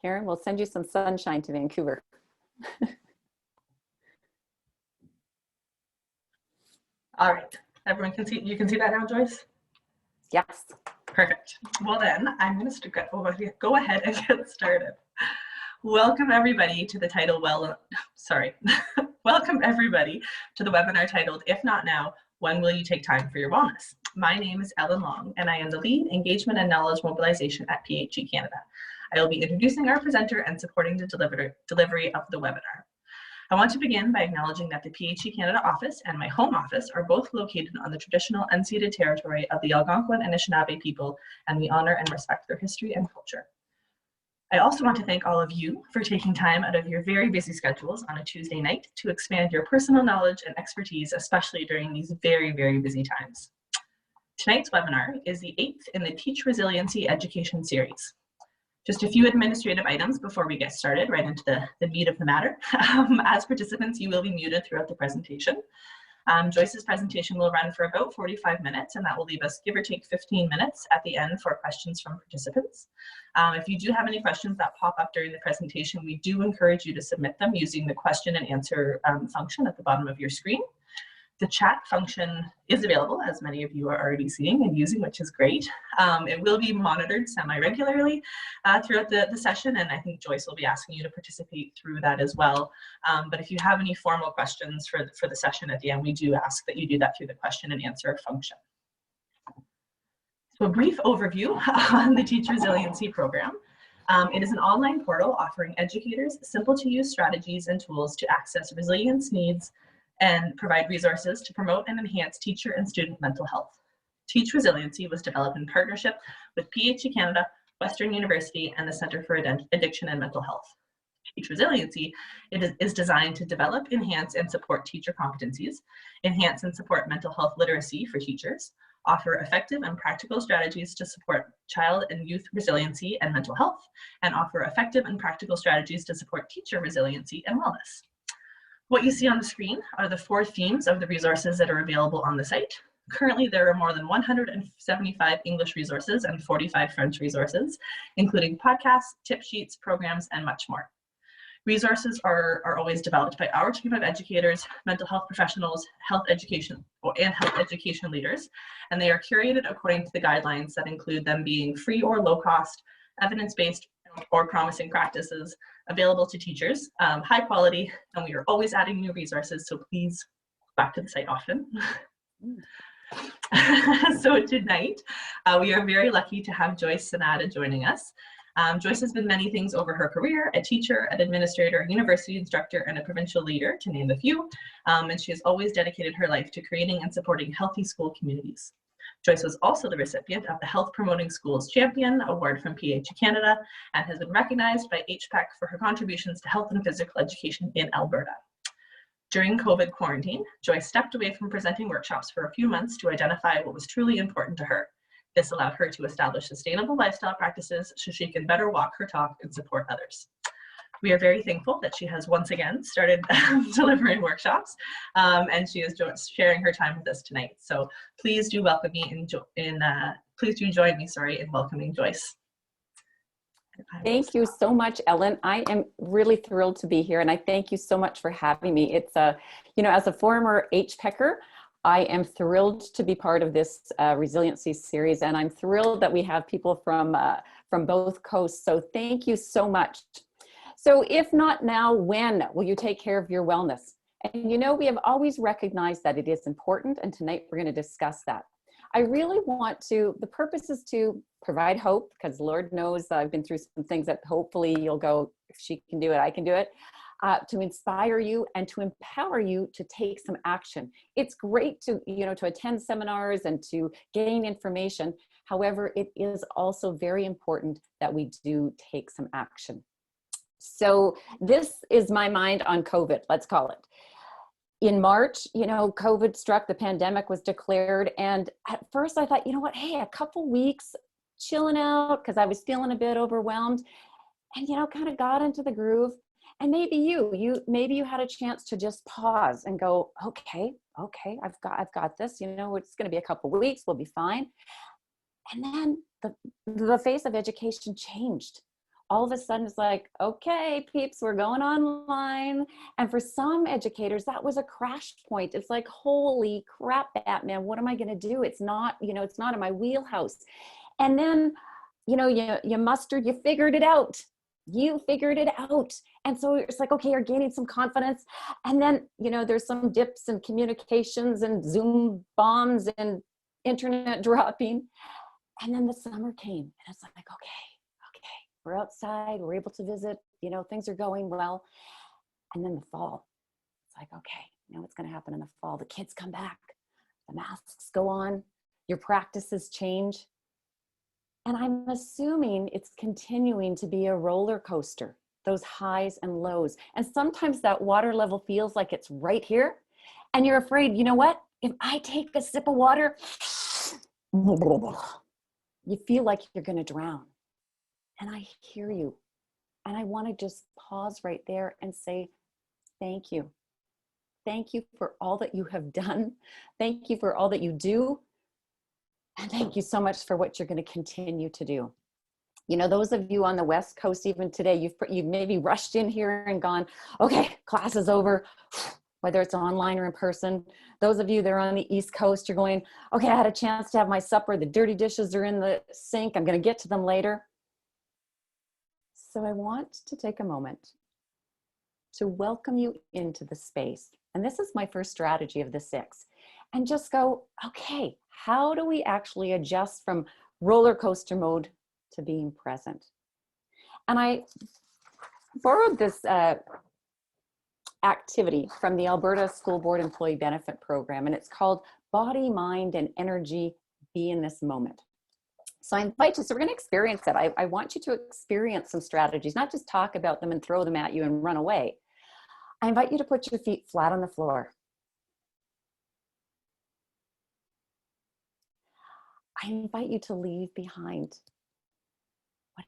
Aaron, we'll send you some sunshine to Vancouver. All right, everyone can see, you can see that now, Joyce? Yes. Perfect. Well then, I'm going to go ahead and get started. Welcome everybody to the title, welcome everybody to the webinar titled, If Not Now, When Will You Take Time for Your Wellness? My name is Ellen Long, and I am the Lead Engagement and Knowledge Mobilization at PHE Canada. I will be introducing our presenter and supporting the delivery of the webinar. I want to begin by acknowledging that the PHE Canada office and my home office are both located on the traditional unceded territory of the Algonquin and Anishinaabe people, and we honor and respect their history and culture. I also want to thank all of you for taking time out of your very busy schedules on a Tuesday night to expand your personal knowledge and expertise, especially during these very, very busy times. Tonight's webinar is the 8th in the Teach Resiliency Education series. Just a few administrative items before we get started right into the meat of the matter. As participants, you will be muted throughout the presentation. Joyce's presentation will run for about 45 minutes, and that will leave us give or take 15 minutes at the end for questions from participants. If you do have any questions that pop up during the presentation, we do encourage you to submit them using the question and answer function at the bottom of your screen. The chat function is available, as many of you are already seeing and using, which is great. It will be monitored semi-regularly throughout the session, and I think Joyce will be asking you to participate through that as well. But if you have any formal questions for the session at the end, we do ask that you do that through the question and answer function. So a brief overview on the Teach Resiliency program. It is an online portal offering educators simple to use strategies and tools to access resilience needs and provide resources to promote and enhance teacher and student mental health. Teach Resiliency was developed in partnership with PHE Canada, Western University, and the Centre for Addiction and Mental Health. Teach Resiliency is designed to develop, enhance, and support teacher competencies, enhance and support mental health literacy for teachers, offer effective and practical strategies to support child and youth resiliency and mental health, and offer effective and practical strategies to support teacher resiliency and wellness. What you see on the screen are the 4 themes of the resources that are available on the site. Currently, there are more than 175 English resources and 45 French resources, including podcasts, tip sheets, programs, and much more. Resources are always developed by our team of educators, mental health professionals, health education leaders, and they are curated according to the guidelines that include them being free or low cost, evidence-based or promising practices, available to teachers, high quality, and we are always adding new resources, so please go back to the site often. So tonight, we are very lucky to have Joyce Sunada joining us. Joyce has been many things over her career: a teacher, an administrator, a university instructor, and a provincial leader, to name a few, and she has always dedicated her life to creating and supporting healthy school communities. Joyce was also the recipient of the Health Promoting Schools Champion Award from PHE Canada and has been recognized by HPEC for her contributions to health and physical education in Alberta. During COVID quarantine, Joyce stepped away from presenting workshops for a few months to identify what was truly important to her. This allowed her to establish sustainable lifestyle practices so she can better walk her talk and support others. We are very thankful that she has once again started delivering workshops, and she is sharing her time with us tonight. So please do welcome me please do join me, in welcoming Joyce. Thank you so much, Ellen. I am really thrilled to be here, and I thank you so much for having me. It's as a former HPECer, I am thrilled to be part of this resiliency series, and I'm thrilled that we have people from both coasts. So thank you so much. So if not now, when will you take care of your wellness? And we have always recognized that it is important, and tonight we're going to discuss that. I really want to, the purpose is to provide hope, because Lord knows I've been through some things that hopefully you'll go, if she can do it, I can do it, to inspire you and to empower you to take some action. It's great to, to attend seminars and to gain information. However, it is also very important that we do take some action. So this is my mind on COVID, let's call it. In March, COVID struck, the pandemic was declared. And at first I thought, hey, a couple weeks chilling out, because I was feeling a bit overwhelmed, and, kind of got into the groove. And maybe maybe you had a chance to just pause and go, okay, I've got this, it's going to be a couple weeks, we'll be fine. And then the face of education changed. all of a sudden it's like, okay, peeps, we're going online. And for some educators, that was a crash point. It's like, holy crap, Batman, what am I going to do? It's not, it's not in my wheelhouse. And then, you figured it out. You figured it out. And so it's like, okay, you're gaining some confidence. And then, there's some dips and communications and Zoom bombs and internet dropping. And then the summer came and it's like, okay, we're outside, we're able to visit, things are going well. And then the fall, it's like, okay, what's going to happen in the fall? The kids come back, the masks go on, your practices change. And I'm assuming it's continuing to be a roller coaster, those highs and lows. And sometimes that water level feels like it's right here. And you're afraid, you know what? If I take a sip of water, you feel like you're going to drown. And I hear you. And I want to just pause right there and say, thank you. Thank you for all that you have done. Thank you for all that you do. And thank you so much for what you're going to continue to do. Those of you on the West Coast, even today, you've maybe rushed in here and gone, okay, class is over, whether it's online or in person. Those of you that are on the East Coast, you're going, okay, I had a chance to have my supper. The dirty dishes are in the sink. I'm going to get to them later. So I want to take a moment to welcome you into the space. And this is my first strategy of the 6. And just go, okay, how do we actually adjust from roller coaster mode to being present? And I borrowed this activity from the Alberta School Board Employee Benefit Program, and it's called Body, Mind, and Energy Be in This Moment. So I invite you, so we're going to experience it. I want you to experience some strategies, not just talk about them and throw them at you and run away. I invite you to put your feet flat on the floor. I invite you to leave behind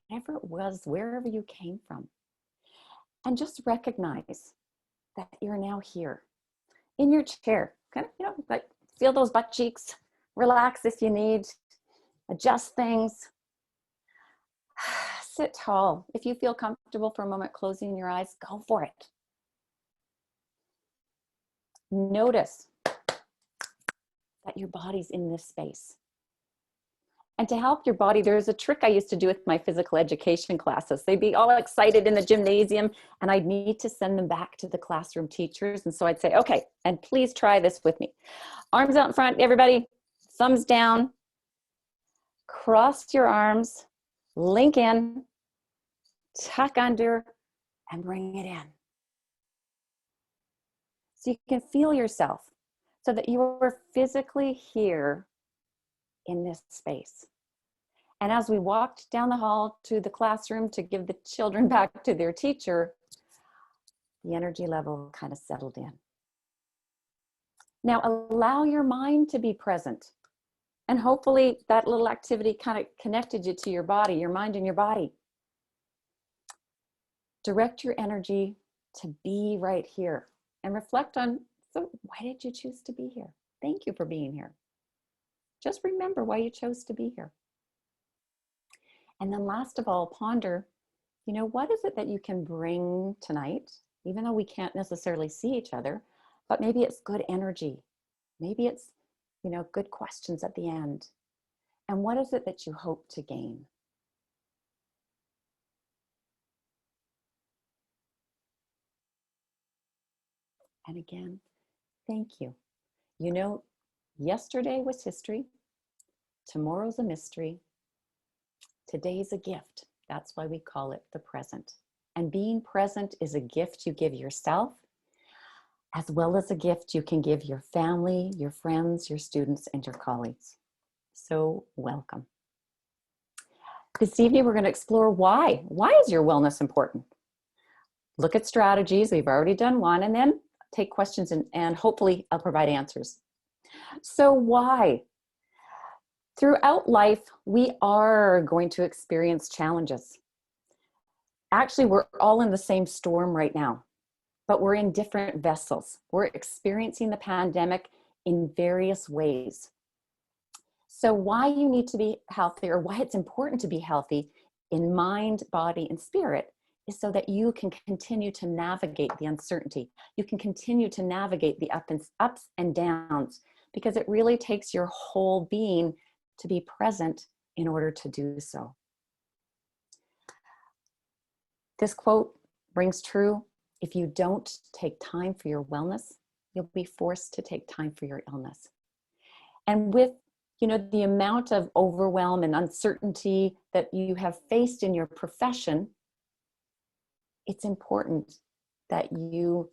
whatever it was, wherever you came from, and just recognize that you're now here in your chair. Kind of, like feel those butt cheeks, relax if you need, adjust things. Sit tall. If you feel comfortable for a moment closing your eyes, go for it. Notice that your body's in this space. And to help your body, there's a trick I used to do with my physical education classes. They'd be all excited in the gymnasium, and I'd need to send them back to the classroom teachers. And so I'd say, okay, and please try this with me. Arms out in front, everybody, thumbs down, cross your arms, link in, tuck under, and bring it in. So you can feel yourself so that you are physically here in this space. And as we walked down the hall to the classroom to give the children back to their teacher, the energy level kind of settled in. Now allow your mind to be present. And hopefully that little activity kind of connected you to your body, your mind and your body. Direct your energy to be right here and reflect on, so why did you choose to be here? Thank you for being here. Just remember why you chose to be here. And then last of all, ponder, what is it that you can bring tonight, even though we can't necessarily see each other, but maybe it's good energy. Maybe it's, good questions at the end. And what is it that you hope to gain? And again, thank you. Yesterday was history. Tomorrow's a mystery. Today's a gift. That's why we call it the present. And being present is a gift you give yourself, as well as a gift you can give your family, your friends, your students, and your colleagues. So welcome. This evening, we're going to explore why. Why is your wellness important? Look at strategies. We've already done one, and then take questions and hopefully I'll provide answers. So why? Throughout life, we are going to experience challenges. Actually, we're all in the same storm right now, but we're in different vessels. We're experiencing the pandemic in various ways. So why you need to be healthy, or why it's important to be healthy, in mind, body, and spirit is so that you can continue to navigate the uncertainty. You can continue to navigate the ups and downs, because it really takes your whole being to be present in order to do so. This quote rings true. If you don't take time for your wellness, you'll be forced to take time for your illness. And with, the amount of overwhelm and uncertainty that you have faced in your profession, it's important that you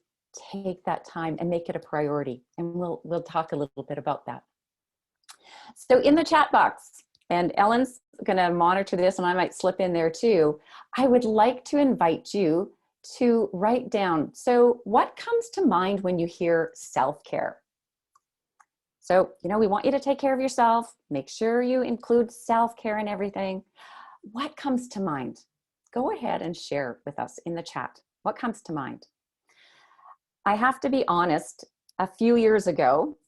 take that time and make it a priority. And we'll talk a little bit about that. So in the chat box, and Ellen's going to monitor this, and I might slip in there too, I would like to invite you to write down, so what comes to mind when you hear self-care? So, we want you to take care of yourself. Make sure you include self-care in everything. What comes to mind? Go ahead and share with us in the chat. What comes to mind? I have to be honest, a few years ago,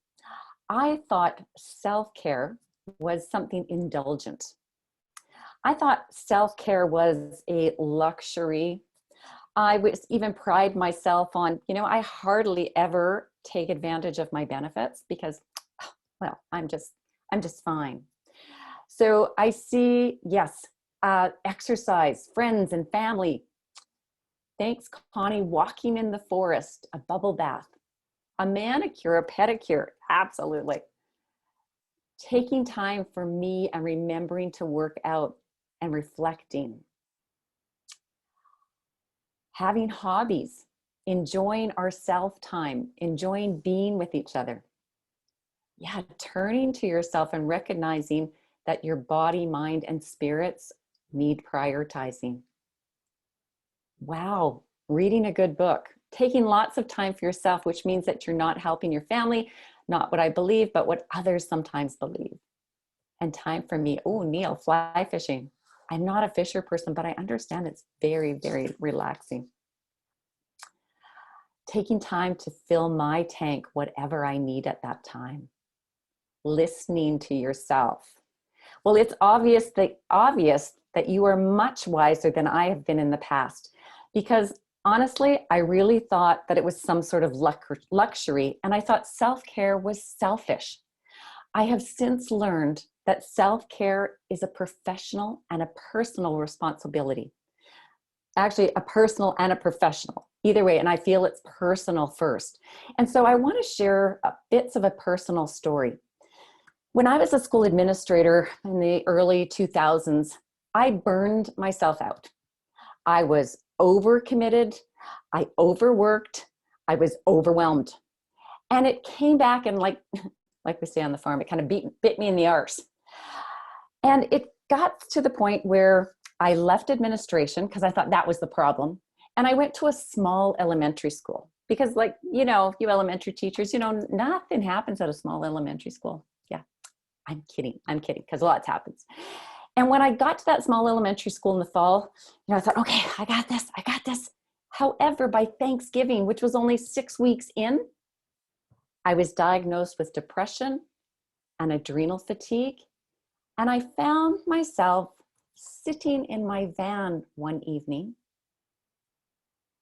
I thought self-care was something indulgent. I thought self-care was a luxury. I would even pride myself on, I hardly ever take advantage of my benefits because, well, I'm just fine. So I see, yes, exercise, friends and family. Thanks, Connie, walking in the forest, a bubble bath, a manicure, a pedicure, absolutely. Taking time for me and remembering to work out and reflecting. Having hobbies, enjoying our self-time, enjoying being with each other. Yeah, turning to yourself and recognizing that your body, mind, and spirits need prioritizing. Wow, reading a good book, taking lots of time for yourself, which means that you're not helping your family, not what I believe, but what others sometimes believe. And time for me, oh, Neil, fly fishing. I'm not a fisher person, but I understand it's very, very relaxing. Taking time to fill my tank, whatever I need at that time. Listening to yourself. Well, it's obvious that you are much wiser than I have been in the past, because honestly, I really thought that it was some sort of luxury, and I thought self-care was selfish. I have since learned that self-care is a professional and a personal responsibility. Actually, a personal and a professional, either way, and I feel it's personal first. And so I want to share bits of a personal story. When I was a school administrator in the early 2000s, I burned myself out. I was overcommitted, I overworked, I was overwhelmed. And it came back and like we say on the farm, it kind of bit me in the arse. And it got to the point where I left administration because I thought that was the problem. And I went to a small elementary school because you elementary teachers, nothing happens at a small elementary school. Yeah, I'm kidding, because lots happens. And when I got to that small elementary school in the fall, I thought, okay, I got this. However, by Thanksgiving, which was only 6 weeks in, I was diagnosed with depression and adrenal fatigue. And I found myself sitting in my van one evening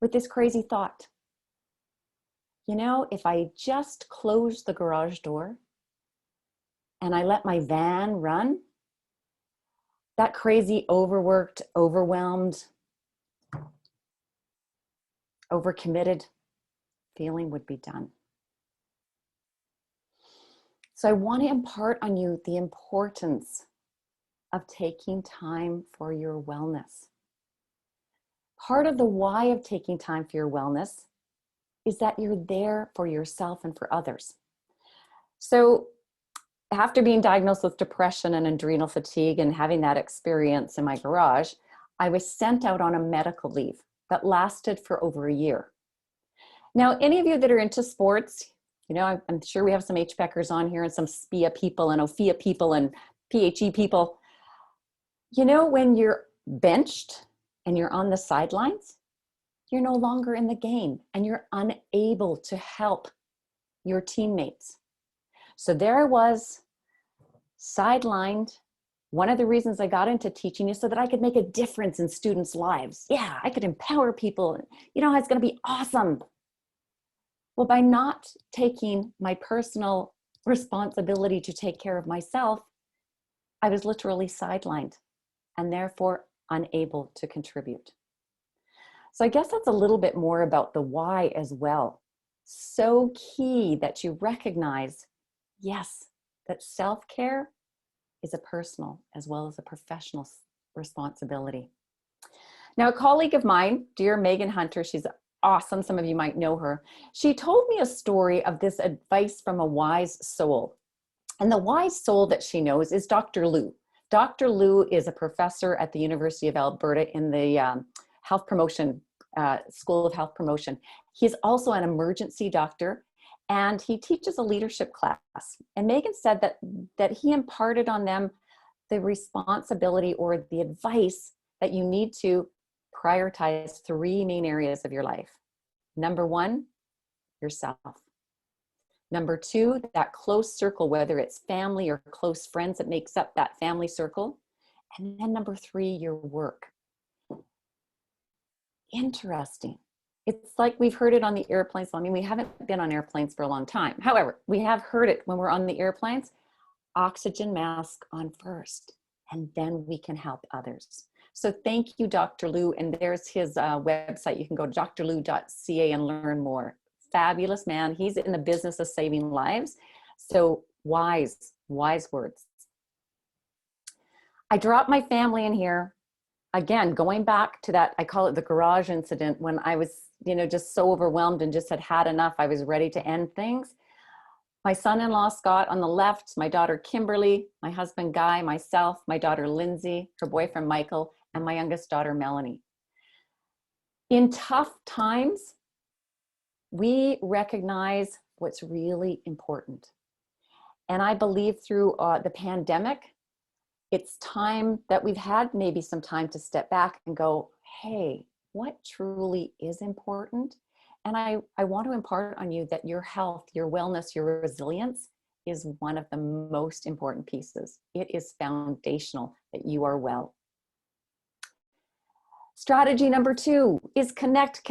with this crazy thought. If I just closed the garage door and I let my van run, that crazy overworked, overwhelmed, overcommitted feeling would be done. So I want to impart on you the importance of taking time for your wellness. Part of the why of taking time for your wellness is that you're there for yourself and for others. So after being diagnosed with depression and adrenal fatigue and having that experience in my garage, I was sent out on a medical leave that lasted for over a year. Now, any of you that are into sports, I'm sure we have some HPECers on here and some SPIA people and OFIA people and PHE people. When you're benched and you're on the sidelines, you're no longer in the game and you're unable to help your teammates. So there I was, sidelined, One of the reasons I got into teaching is so that I could make a difference in students' lives. Yeah, I could empower people. You know, it's going to be awesome. Well, by not taking my personal responsibility to take care of myself, I was literally sidelined and therefore unable to contribute. So I guess that's a little bit more about the why as well. So key that you recognize, yes, that self-care is a personal as well as a professional responsibility. Now, a colleague of mine, dear Megan Hunter, she's awesome. Some of you might know her. She told me a story of this advice from a wise soul. And the wise soul that she knows is Dr. Lou. Dr. Lou is a professor at the University of Alberta in the health promotion, School of Health Promotion. He's also an emergency doctor, and he teaches a leadership class. And Megan said that he imparted on them the responsibility or the advice that you need to prioritize 3 main areas of your life. Number 1, yourself. Number 2, that close circle, whether it's family or close friends that makes up that family circle. And then number 3, your work. Interesting. It's like we've heard it on the airplanes. I mean, we haven't been on airplanes for a long time. However, we have heard it when we're on the airplanes. Oxygen mask on first, and then we can help others. So thank you, Dr. Lou. And there's his website. You can go to drlou.ca and learn more. Fabulous man. He's in the business of saving lives. So wise words. I dropped my family in here. Again, going back to that, I call it the garage incident, when I was, just so overwhelmed and just had enough. I was ready to end things. My son-in-law, Scott, on the left, my daughter, Kimberly, my husband, Guy, myself, my daughter, Lindsay, her boyfriend, Michael, and my youngest daughter, Melanie. In tough times, we recognize what's really important. And I believe through the pandemic, it's time that we've had maybe some time to step back and go, hey, what truly is important? And I want to impart on you that your health, your wellness, your resilience is one of the most important pieces. It is foundational that you are well. Strategy number 2 is connect.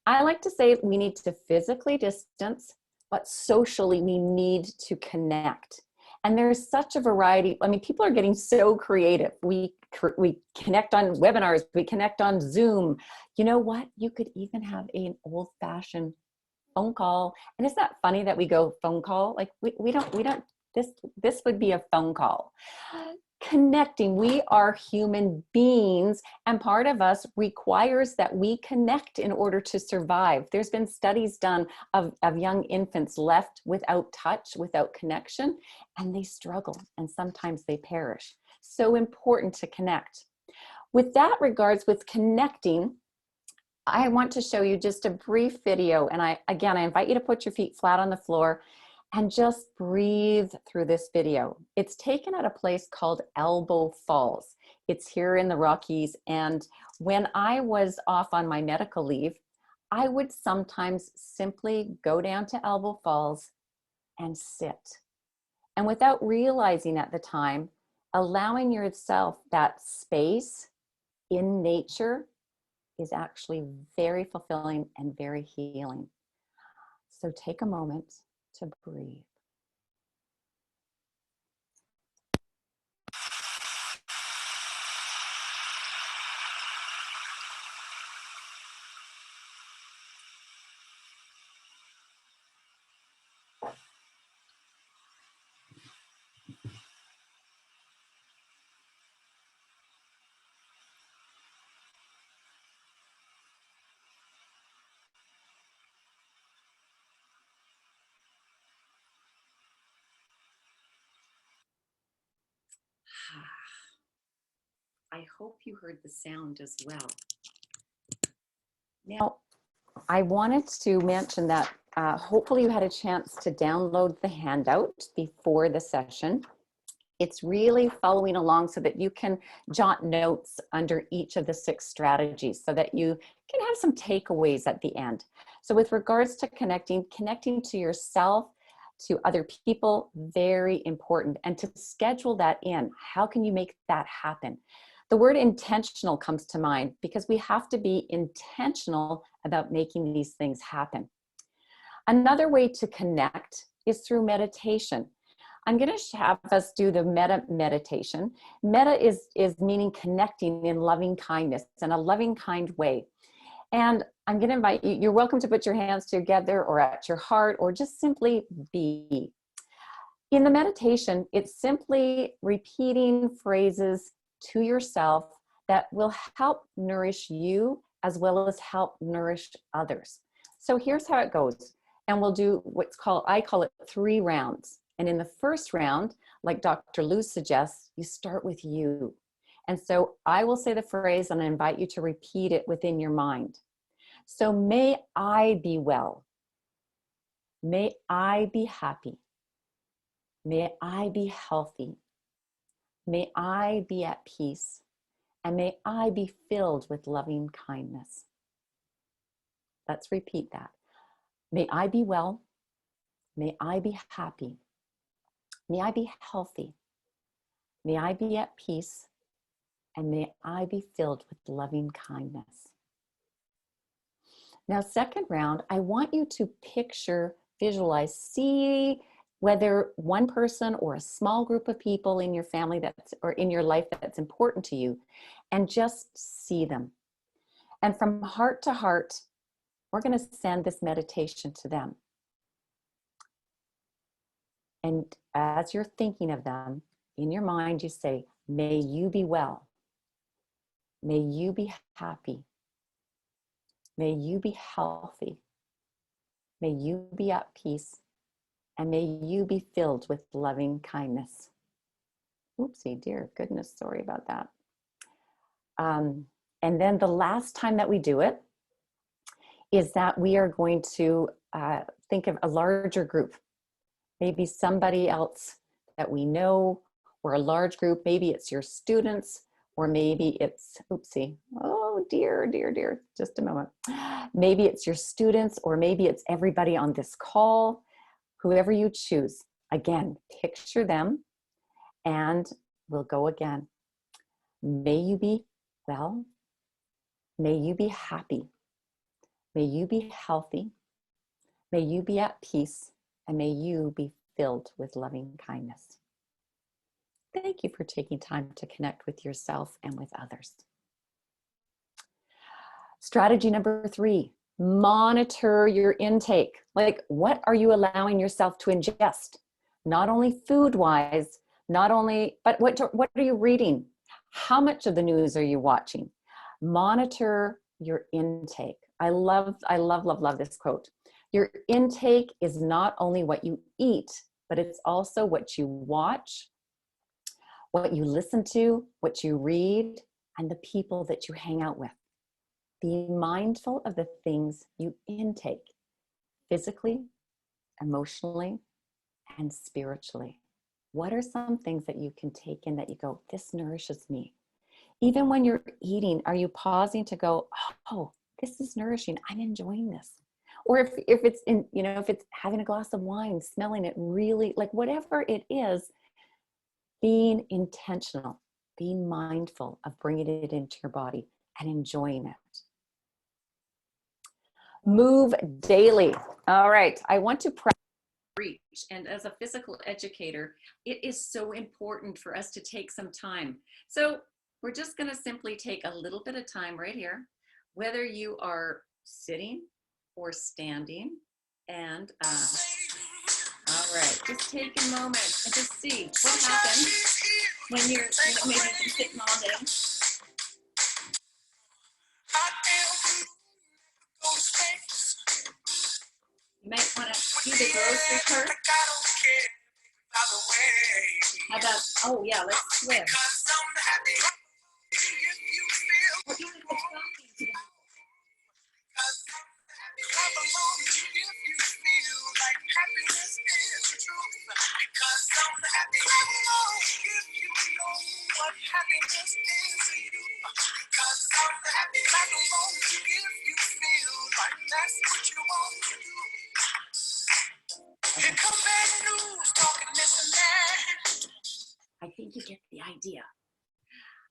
I like to say we need to physically distance, but socially we need to connect. And there's such a variety. I mean, people are getting so creative. We connect on webinars, we connect on Zoom. You know what? You could even have an old-fashioned phone call. And isn't that funny that we go phone call? Like we don't, this would be a phone call. Connecting, we are human beings, and part of us requires that we connect in order to survive. There's been studies done of young infants left without touch, without connection, and they struggle, and sometimes they perish. So important to connect. With that regards, with connecting, I want to show you just a brief video, and I invite you to put your feet flat on the floor and just breathe through this video. It's taken at a place called Elbow Falls. It's here in the Rockies. And when I was off on my medical leave, I would sometimes simply go down to Elbow Falls and sit. And without realizing at the time, allowing yourself that space in nature is actually very fulfilling and very healing. So take a moment to breathe. I hope you heard the sound as well. Now, I wanted to mention that hopefully you had a chance to download the handout before the session. It's really following along so that you can jot notes under each of the 6 strategies so that you can have some takeaways at the end. So with regards to connecting to yourself, to other people, very important. And to schedule that in, how can you make that happen? The word intentional comes to mind because we have to be intentional about making these things happen. Another way to connect is through meditation. I'm going to have us do the metta meditation. Metta is meaning connecting in loving kindness, in a loving, kind way. And I'm going to invite you, you're welcome to put your hands together or at your heart or just simply be. In the meditation, it's simply repeating phrases to yourself that will help nourish you as well as help nourish others. So here's how it goes. And we'll do what's called, I call it 3 rounds. And in the first round, like Dr. Lou suggests, you start with you. And so I will say the phrase and I invite you to repeat it within your mind. So may I be well. May I be happy. May I be healthy. May I be at peace. And may I be filled with loving kindness. Let's repeat that. May I be well. May I be happy. May I be healthy. May I be at peace. And may I be filled with loving kindness. Now, second round, I want you to picture, visualize, see whether one person or a small group of people in your family or in your life that's important to you, and just see them. And from heart to heart, we're going to send this meditation to them. And as you're thinking of them, in your mind, you say, may you be well. May you be happy. May you be healthy. May you be at peace. And may you be filled with loving kindness. Oopsie, dear goodness, sorry about that. And then the last time that we do it is that we are going to think of a larger group. Maybe somebody else that we know, or a large group. Maybe it's your students, or maybe it's, oopsie, oh dear, dear, dear, just a moment. Maybe it's your students, or maybe it's everybody on this call, whoever you choose. Again, picture them, and we'll go again. May you be well. May you be happy. May you be healthy. May you be at peace. And may you be filled with loving kindness. Thank you for taking time to connect with yourself and with others. Strategy number 3, monitor your intake. Like, what are you allowing yourself to ingest? Not only food-wise, but what are you reading? How much of the news are you watching? Monitor your intake. I love this quote. Your intake is not only what you eat, but it's also what you watch, what you listen to, what you read, and the people that you hang out with. Be mindful of the things you intake, physically, emotionally, and spiritually. What are some things that you can take in that you go, this nourishes me? Even when you're eating, are you pausing to go, oh, this is nourishing, I'm enjoying this? Or if it's if it's having a glass of wine, smelling it really, like whatever it is, being intentional, being mindful of bringing it into your body and enjoying it. Move daily. All right, I want to reach, and as a physical educator, it is so important for us to take some time. So we're just going to simply take a little bit of time right here, whether you are sitting or standing, and all right, just take a moment and just see what happens when you're maybe you've been sitting all day. You might want to do the grocery cart. How about, oh yeah, let's swim. What do you want to do?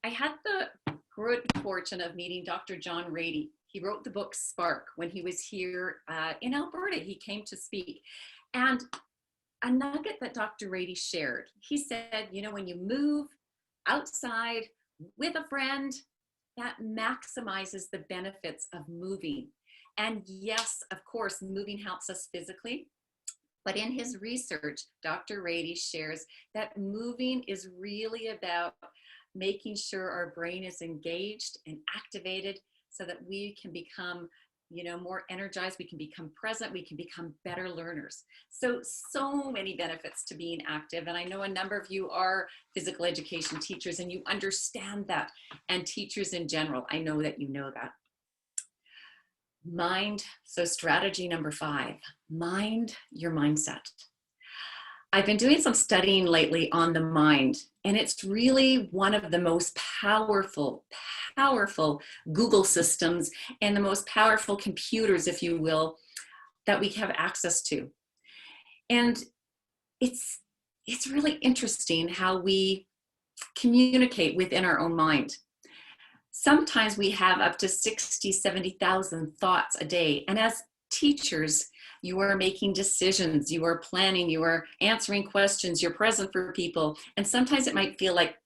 I had the good fortune of meeting Dr. John Rady. He wrote the book Spark when he was here in Alberta. He came to speak. And a nugget that Dr. Rady shared, he said, you know, when you move outside with a friend, that maximizes the benefits of moving. And yes, of course, moving helps us physically. But in his research, Dr. Rady shares that moving is really about making sure our brain is engaged and activated so that we can become, you know, more energized, we can become present, we can become better learners. So many benefits to being active. And I know a number of you are physical education teachers and you understand that, and teachers in general, I know that you know that. Mind, so strategy number 5, mind your mindset. I've been doing some studying lately on the mind, and it's really one of the most powerful Google systems and the most powerful computers, if you will, that we have access to. And it's really interesting how we communicate within our own mind. Sometimes we have up to 60, 70,000 thoughts a day. And as teachers, you are making decisions, you are planning, you are answering questions, you're present for people. And sometimes it might feel like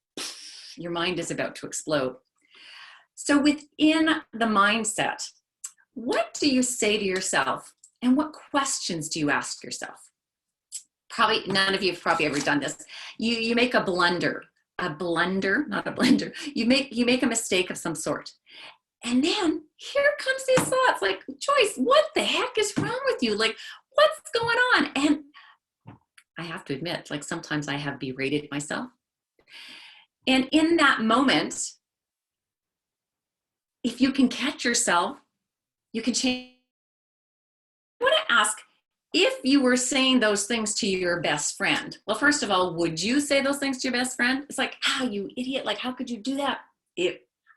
your mind is about to explode. So within the mindset, what do you say to yourself? And what questions do you ask yourself? Probably none of you have probably ever done this. You make a blunder. A blunder, not a blender. You make a mistake of some sort. And then here comes these thoughts like, Joyce, what the heck is wrong with you? Like, what's going on? And I have to admit, like sometimes I have berated myself. And in that moment, if you can catch yourself, you can change. I want to ask, if you were saying those things to your best friend, well, first of all, would you say those things to your best friend? It's like, you idiot, like, how could you do that?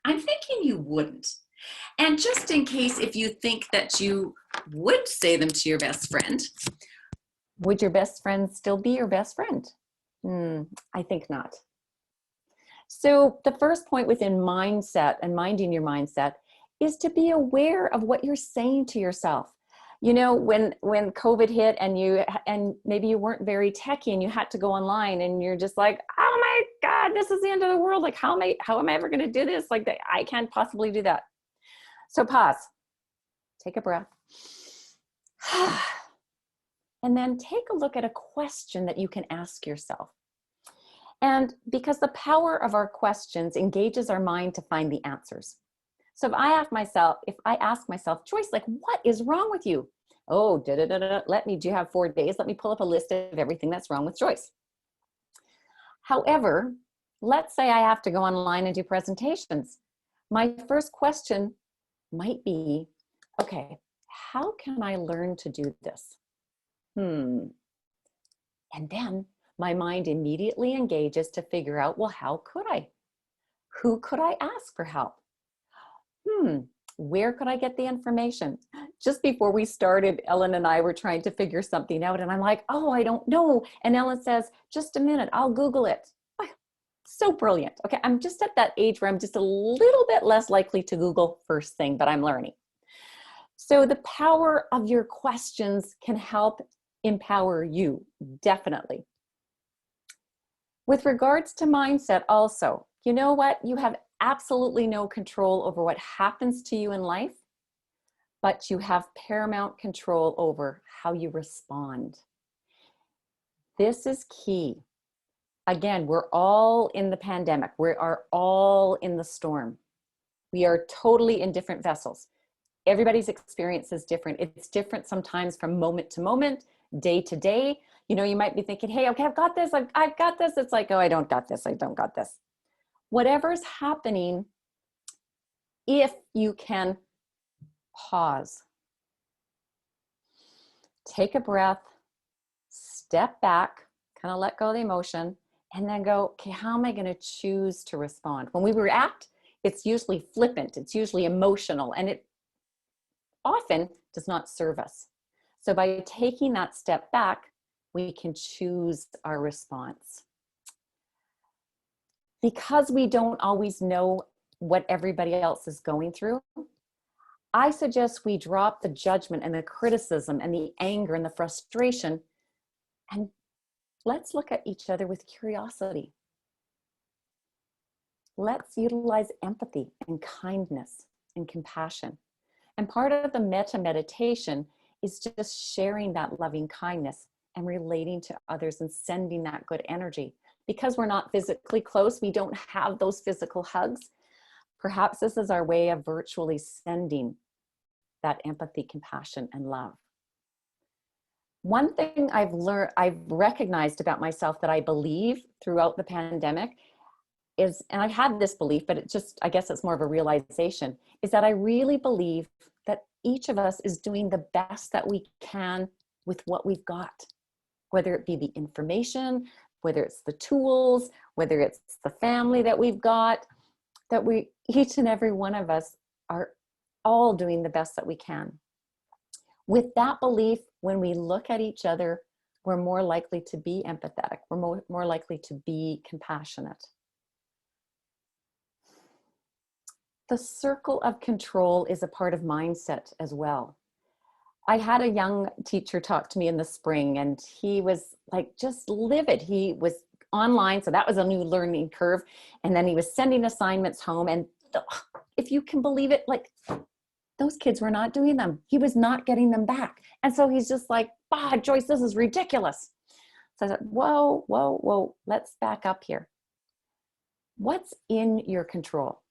I'm thinking you wouldn't. And just in case, if you think that you would say them to your best friend, would your best friend still be your best friend? I think not. So the first point within mindset and minding your mindset is to be aware of what you're saying to yourself. You know, when COVID hit and maybe you weren't very techy and you had to go online and you're just like, oh my God, this is the end of the world. Like, how am I ever going to do this? Like, I can't possibly do that. So pause, take a breath, and then take a look at a question that you can ask yourself. And because the power of our questions engages our mind to find the answers. So if I ask myself, Joyce, like, what is wrong with you? Oh, do you have 4 days? Let me pull up a list of everything that's wrong with Joyce. However, let's say I have to go online and do presentations. My first question might be, okay, how can I learn to do this? And then my mind immediately engages to figure out, well, how could I? Who could I ask for help? Where could I get the information? Just before we started, Ellen and I were trying to figure something out, and I'm like, oh, I don't know. And Ellen says, just a minute, I'll Google it. So brilliant. Okay, I'm just at that age where I'm just a little bit less likely to Google first thing, but I'm learning. So the power of your questions can help empower you, definitely. With regards to mindset also, you know what? You have absolutely no control over what happens to you in life, but you have paramount control over how you respond. This is key. Again, we're all in the pandemic. We are all in the storm. We are totally in different vessels. Everybody's experience is different. It's different sometimes from moment to moment, day to day. You know, you might be thinking, hey, okay, I've got this. I've got this. It's like, oh, I don't got this. I don't got this. Whatever's happening, if you can pause, take a breath, step back, kind of let go of the emotion, and then go, okay, how am I going to choose to respond? When we react, it's usually flippant, it's usually emotional, and it often does not serve us. So by taking that step back, we can choose our response. because we don't always know what everybody else is going through, I suggest we drop the judgment and the criticism and the anger and the frustration, and let's look at each other with curiosity. Let's utilize empathy and kindness and compassion. And part of the metta meditation is just sharing that loving kindness and relating to others and sending that good energy. Because we're not physically close, we don't have those physical hugs. Perhaps this is our way of virtually sending that empathy, compassion, and love. One thing I've recognized about myself that I believe throughout the pandemic is, and I've had this belief, but I guess it's more of a realization, is that I really believe that each of us is doing the best that we can with what we've got, whether it be the information, whether it's the tools, whether it's the family that we've got, that each and every one of us are all doing the best that we can. With that belief, when we look at each other, we're more likely to be empathetic. We're more likely to be compassionate. The circle of control is a part of mindset as well. I had a young teacher talk to me in the spring, and he was like just livid. He was online, so that was a new learning curve. And then he was sending assignments home, and if you can believe it, like those kids were not doing them. He was not getting them back. And so he's just like, Joyce, this is ridiculous. So I said, whoa, whoa, whoa, let's back up here. What's in your control?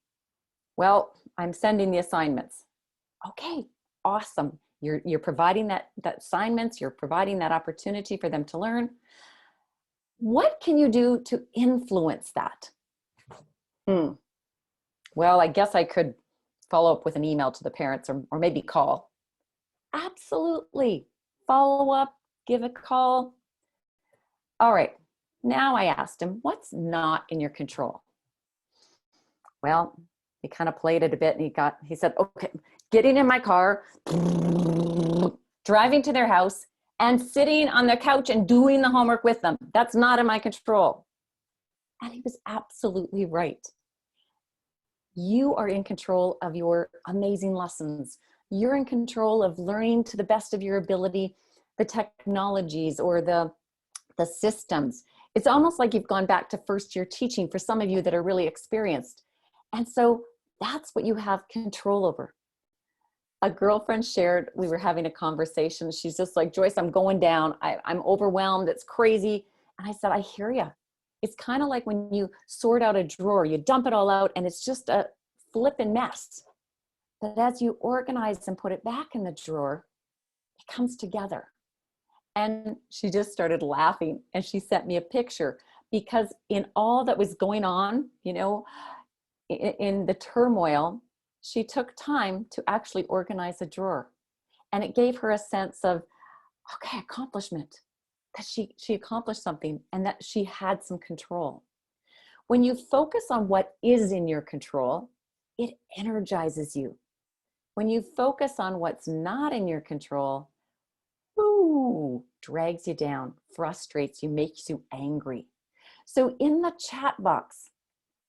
Well, I'm sending the assignments. Okay, awesome. You're providing that assignments, you're providing that opportunity for them to learn. What can you do to influence that? Well, I guess I could follow up with an email to the parents, or maybe call. Absolutely. Follow up, give a call. All right. Now I asked him, what's not in your control? Well, he kind of played it a bit, and he said, okay, getting in my car, driving to their house, and sitting on their couch and doing the homework with them. That's not in my control. And he was absolutely right. You are in control of your amazing lessons. You're in control of learning to the best of your ability, the technologies or the systems. It's almost like you've gone back to first year teaching for some of you that are really experienced. And so that's what you have control over. A girlfriend shared, we were having a conversation. She's just like, Joyce, I'm going down. I'm overwhelmed. It's crazy. And I said, I hear you. It's kind of like when you sort out a drawer, you dump it all out and it's just a flippin' mess. But as you organize and put it back in the drawer, it comes together. And she just started laughing, and she sent me a picture, because in all that was going on, you know, in the turmoil, she took time to actually organize a drawer. And it gave her a sense of, okay, accomplishment, that she accomplished something and that she had some control. When you focus on what is in your control, it energizes you. When you focus on what's not in your control, drags you down, frustrates you, makes you angry. So in the chat box,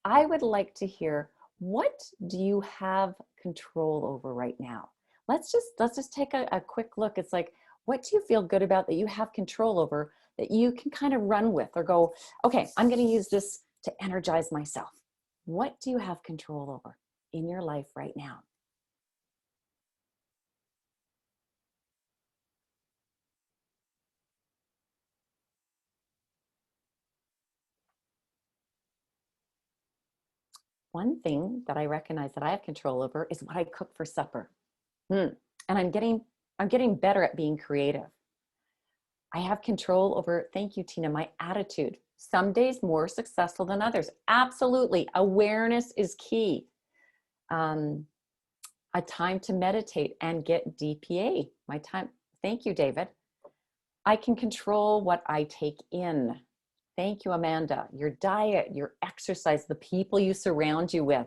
I would like to hear, what do you have control over right now? Let's just take a quick look. It's like, what do you feel good about that you have control over, that you can kind of run with or go, okay, I'm going to use this to energize myself. What do you have control over in your life right now? One thing that I recognize that I have control over is what I cook for supper. And I'm getting better at being creative. I have control over, thank you, Tina, my attitude. Some days more successful than others. Absolutely. Awareness is key. A time to meditate and get DPA. My time. Thank you, David. I can control what I take in. Thank you, Amanda. Your diet, your exercise, the people you surround you with.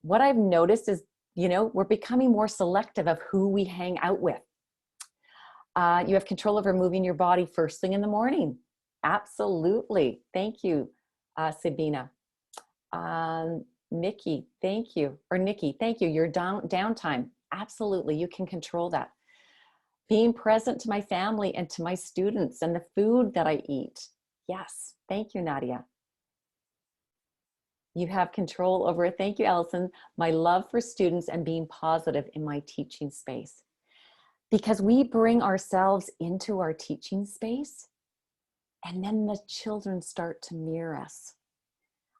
What I've noticed is, you know, we're becoming more selective of who we hang out with. You have control over moving your body first thing in the morning. Absolutely. Thank you, Sabina. Nikki, thank you. Or Nikki, thank you. Your downtime. Absolutely, you can control that. Being present to my family and to my students and the food that I eat. Yes, thank you, Nadia. You have control over it. Thank you, Allison. My love for students and being positive in my teaching space. Because we bring ourselves into our teaching space and then the children start to mirror us.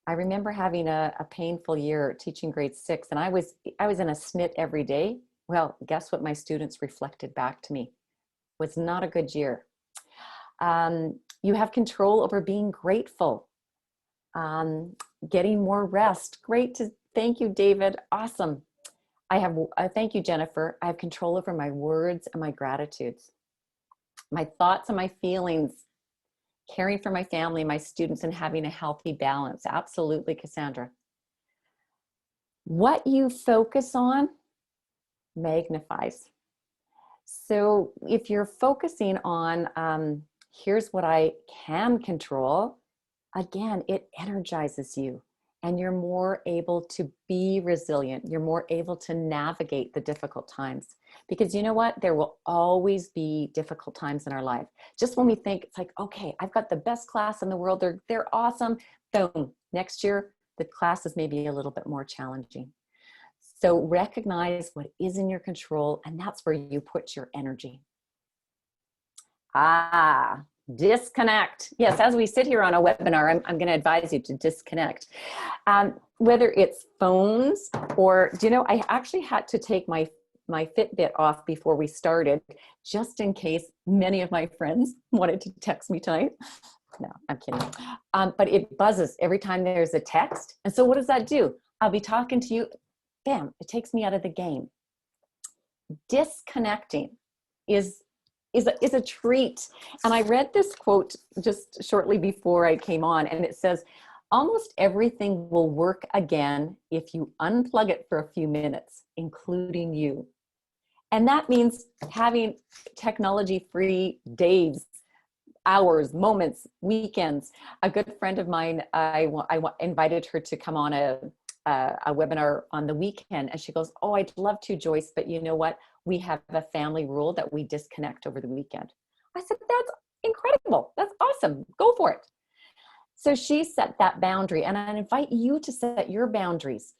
I remember having a painful year teaching grade 6, and I was in a SNIT every day. Well, guess what my students reflected back to me? It was not a good year. You have control over being grateful, getting more rest. Thank you, David. Awesome. Thank you, Jennifer. I have control over my words and my gratitudes, my thoughts and my feelings, caring for my family, my students, and having a healthy balance. Absolutely, Cassandra. What you focus on magnifies. So if you're focusing on, here's what I can control, again, it energizes you and you're more able to be resilient. You're more able to navigate the difficult times. Because you know what? There will always be difficult times in our life. Just when we think it's like, okay, I've got the best class in the world. They're awesome. Boom. Next year, the class is maybe a little bit more challenging. So recognize what is in your control, and that's where you put your energy. Disconnect. Yes, as we sit here on a webinar, I'm going to advise you to disconnect. Whether it's phones or, do you know, I actually had to take my Fitbit off before we started, just in case many of my friends wanted to text me tonight. No, I'm kidding. But it buzzes every time there's a text. And so what does that do? I'll be talking to you. Bam, it takes me out of the game. Disconnecting is a treat. And I read this quote just shortly before I came on, and it says, almost everything will work again if you unplug it for a few minutes, including you. And that means having technology-free days, hours, moments, weekends. A good friend of mine, I invited her to come on a webinar on the weekend, and she goes, oh, I'd love to, Joyce, but you know what? We have a family rule that we disconnect over the weekend. I said, that's incredible. That's awesome. Go for it. So she set that boundary, and I invite you to set your boundaries.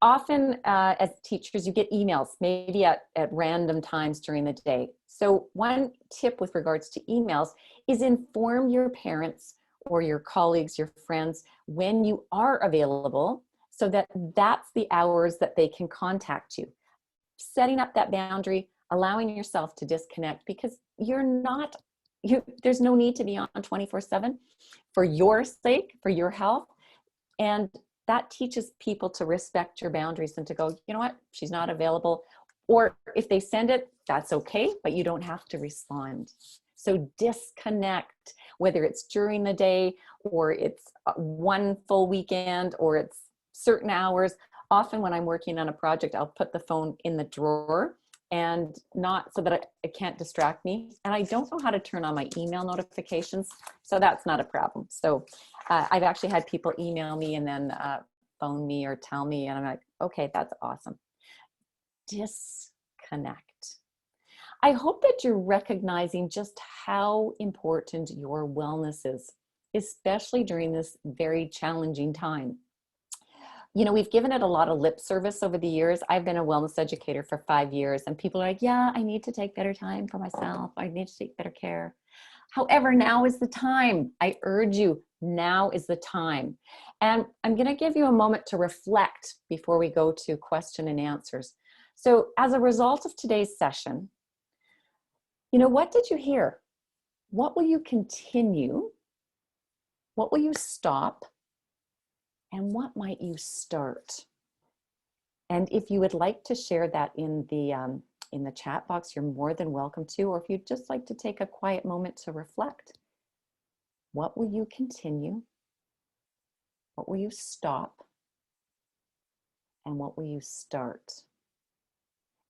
Often as teachers, you get emails, maybe at random times during the day. So one tip with regards to emails is inform your parents or your colleagues, your friends, when you are available, so that that's the hours that they can contact you. Setting up that boundary, allowing yourself to disconnect, because there's no need to be on 24/7 for your sake, for your health. And that teaches people to respect your boundaries and to go, you know what, she's not available. Or if they send it, that's okay, but you don't have to respond. So disconnect, whether it's during the day or it's one full weekend or it's certain hours. Often when I'm working on a project, I'll put the phone in the drawer and not so that it can't distract me. And I don't know how to turn on my email notifications, so that's not a problem. So I've actually had people email me and then phone me or tell me, and I'm like, okay, that's awesome. Disconnect. I hope that you're recognizing just how important your wellness is, especially during this very challenging time. You know, we've given it a lot of lip service over the years. I've been a wellness educator for 5 years, and people are like, yeah, I need to take better time for myself. I need to take better care. However, now is the time. I urge you, now is the time. And I'm going to give you a moment to reflect before we go to question and answers. So as a result of today's session, you know, what did you hear? What will you continue? What will you stop? And what might you start? And if you would like to share that in the chat box, you're more than welcome to, or if you'd just like to take a quiet moment to reflect. What will you continue? What will you stop? And what will you start?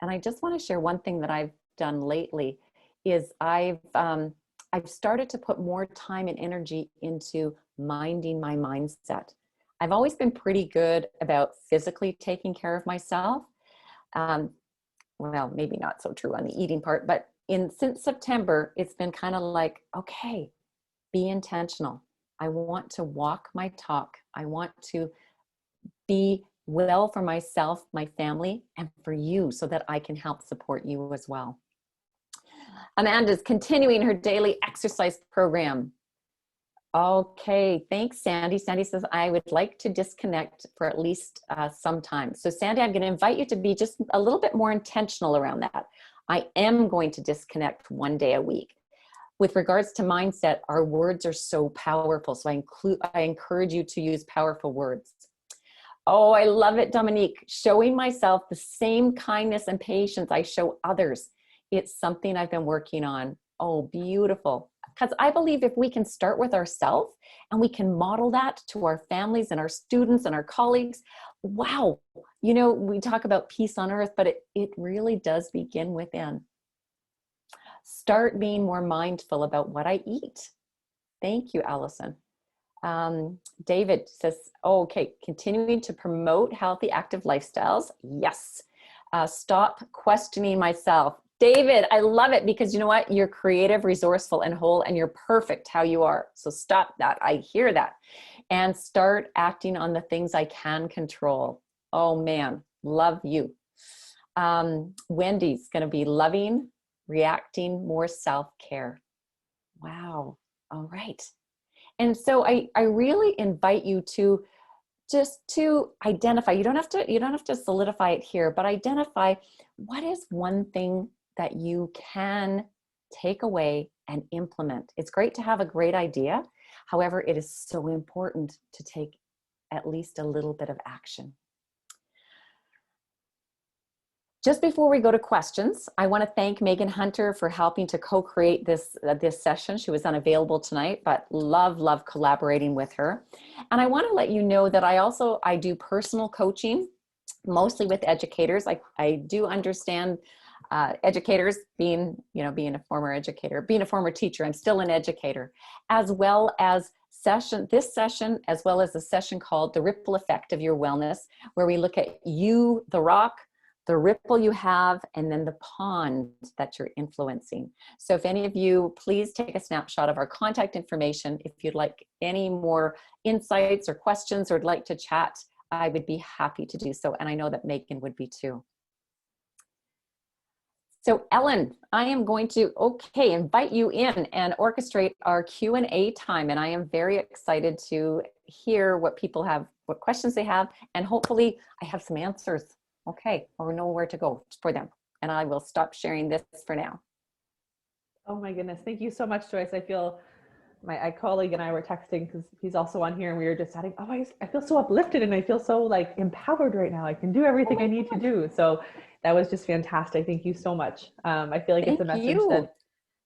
And I just want to share one thing that I've done lately is I've started to put more time and energy into minding my mindset. I've always been pretty good about physically taking care of myself. Well, maybe not so true on the eating part, but since September, it's been kind of like, okay, be intentional. I want to walk my talk. I want to be well for myself, my family, and for you so that I can help support you as well. Amanda's continuing her daily exercise program. Okay, thanks, Sandy. Sandy says, I would like to disconnect for at least some time. So Sandy, I'm going to invite you to be just a little bit more intentional around that. I am going to disconnect one day a week. With regards to mindset, our words are so powerful. So I encourage you to use powerful words. Oh, I love it, Dominique. Showing myself the same kindness and patience I show others. It's something I've been working on. Oh, beautiful. Because I believe if we can start with ourselves and we can model that to our families and our students and our colleagues, wow. You know, we talk about peace on earth, but it really does begin within. Start being more mindful about what I eat. Thank you, Allison. David says, oh, okay, continuing to promote healthy, active lifestyles. Yes. Stop questioning myself. David, I love it because you know what? You're creative, resourceful, and whole, and you're perfect how you are. So stop that. I hear that. And start acting on the things I can control. Oh man, love you. Wendy's going to be loving, reacting, more self-care. Wow. All right. And so I really invite you to just to identify, you don't have to solidify it here, but identify what is one thing that you can take away and implement. It's great to have a great idea. However, it is so important to take at least a little bit of action. Just before we go to questions, I want to thank Megan Hunter for helping to co-create this session. She was unavailable tonight, but love collaborating with her. And I want to let you know that I do personal coaching, mostly with educators. I do understand educators being a former educator, being a former teacher. I'm still an educator, as well as this session, as well as a session called The Ripple Effect of Your Wellness, where we look at you, the rock, the ripple you have, and then the pond that you're influencing. So if any of you, please take a snapshot of our contact information. If you'd like any more insights or questions or would like to chat, I would be happy to do so. And I know that Megan would be too. So Ellen, I am going to, invite you in and orchestrate our Q&A time. And I am very excited to hear what people have, what questions they have, and hopefully I have some answers. Okay, or know where to go for them. And I will stop sharing this for now. Oh my goodness. Thank you so much, Joyce. I feel my colleague and I were texting because he's also on here and we were just chatting. Oh, I feel so uplifted and I feel so like empowered right now. I can do everything I need to do. So that was just fantastic. Thank you so much. I feel like it's a message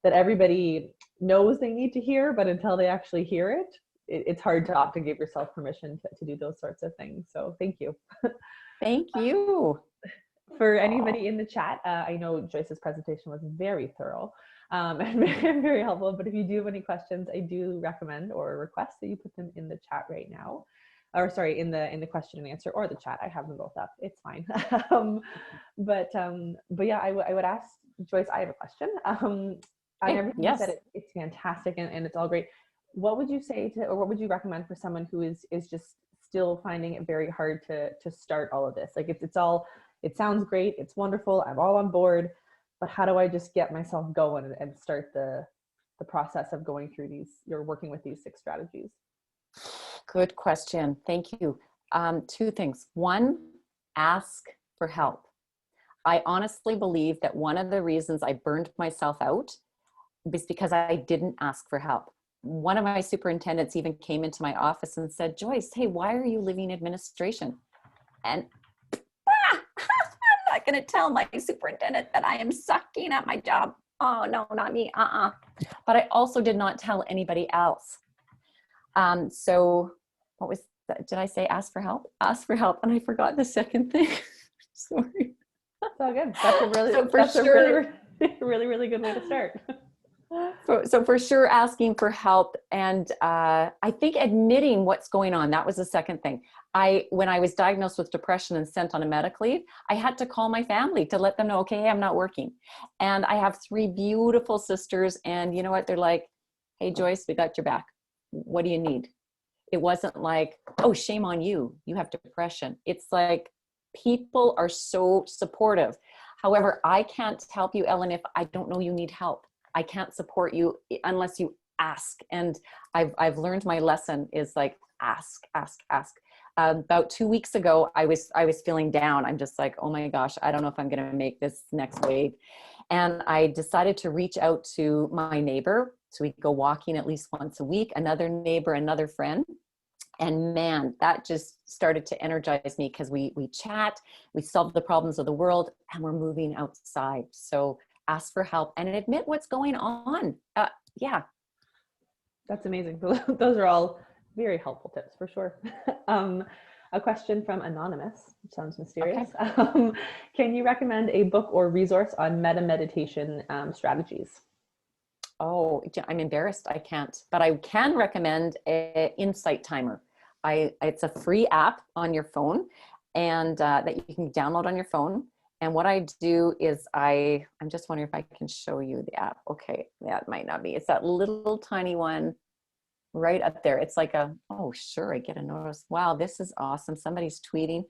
that everybody knows they need to hear, but until they actually hear it, it's hard to often give yourself permission to do those sorts of things. So thank you. Thank you. For anybody in the chat, I know Joyce's presentation was very thorough and very helpful, but if you do have any questions, I do recommend or request that you put them in the chat right now, or sorry, in the question and answer or the chat. I have them both up. It's fine. But yeah, I would ask Joyce, I have a question. On everything you said, it's fantastic and it's all great. What would you say or what would you recommend for someone who is just still finding it very hard to start all of this? Like it sounds great, it's wonderful, I'm all on board, but how do I just get myself going and start the process of going through you're working with these 6 strategies? Good question. Thank you. 2 things. 1, ask for help. I honestly believe that one of the reasons I burned myself out was because I didn't ask for help. One of my superintendents even came into my office and said, Joyce, hey, why are you leaving administration? And I'm not going to tell my superintendent that I am sucking at my job. Oh, no, not me. But I also did not tell anybody else. So what was that? Did I say ask for help? Ask for help. And I forgot the second thing. Sorry. It's all good. That's a really, really good way to start. So for sure, asking for help, and I think admitting what's going on. That was the second thing. When I was diagnosed with depression and sent on a medical leave, I had to call my family to let them know, okay, I'm not working. And I have 3 beautiful sisters, and you know what? They're like, hey, Joyce, we got your back. What do you need? It wasn't like, oh, shame on you. You have depression. It's like people are so supportive. However, I can't help you, Ellen, if I don't know you need help. I can't support you unless you ask. And I've learned my lesson is like, ask. About 2 weeks ago, I was feeling down. I'm just like, oh my gosh, I don't know if I'm going to make this next wave. And I decided to reach out to my neighbor. So we go walking at least once a week, another neighbor, another friend. And man, that just started to energize me because we chat, we solve the problems of the world, and we're moving outside. So ask for help and admit what's going on. Yeah. That's amazing. Those are all very helpful tips for sure. A question from Anonymous, which sounds mysterious. Okay. Can you recommend a book or resource on meditation strategies? Oh, I'm embarrassed. I can't, but I can recommend an Insight Timer. It's a free app on your phone, and that you can download on your phone. And what I do is I'm just wondering if I can show you the app. Okay, that might not be. It's that little tiny one right up there. It's like oh, sure, I get a notice. Wow, this is awesome. Somebody's tweeting.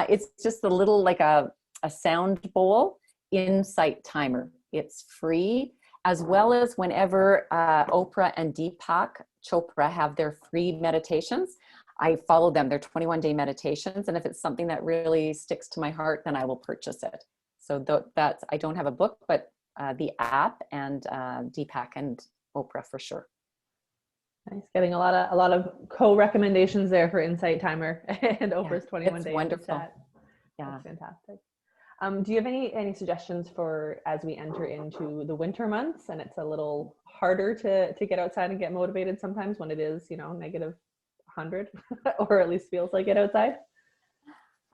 It's just a little, like a sound bowl Insight Timer. It's free, as well as whenever Oprah and Deepak Chopra have their free meditations, I follow them. They're 21-day meditations. And if it's something that really sticks to my heart, then I will purchase it. So that's, I don't have a book, but the app and Deepak and Oprah for sure. Nice. Getting a lot of co-recommendations there for Insight Timer and Oprah's 21 Days. Wonderful. Yeah. That's fantastic. Do you have any suggestions for as we enter into the winter months and it's a little harder to get outside and get motivated sometimes when it is, negative 100 or at least feels like it outside?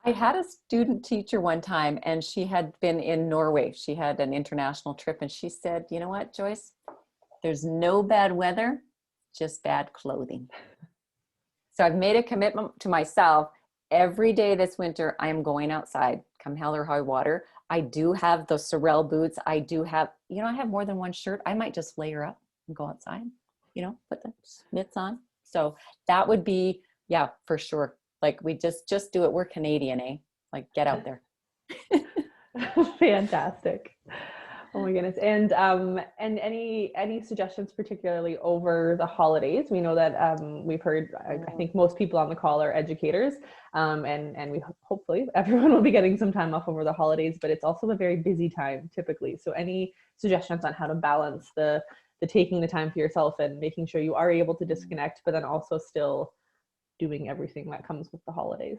I had a student teacher one time, and she had been in Norway. She had an international trip, and she said, you know what, Joyce, there's no bad weather, just bad clothing. So I've made a commitment to myself. Every day this winter, I am going outside, come hell or high water. I do have the Sorel boots. I do have, I have more than one shirt. I might just layer up and go outside, put the mitts on. So that would be, yeah, for sure. Like we just do it. We're Canadian, eh? Like get out there. Fantastic. Oh my goodness. And any suggestions, particularly over the holidays? We know that we've heard, I think most people on the call are educators, and we hopefully everyone will be getting some time off over the holidays, but it's also a very busy time typically. So any suggestions on how to balance the taking the time for yourself and making sure you are able to disconnect, but then also still doing everything that comes with the holidays?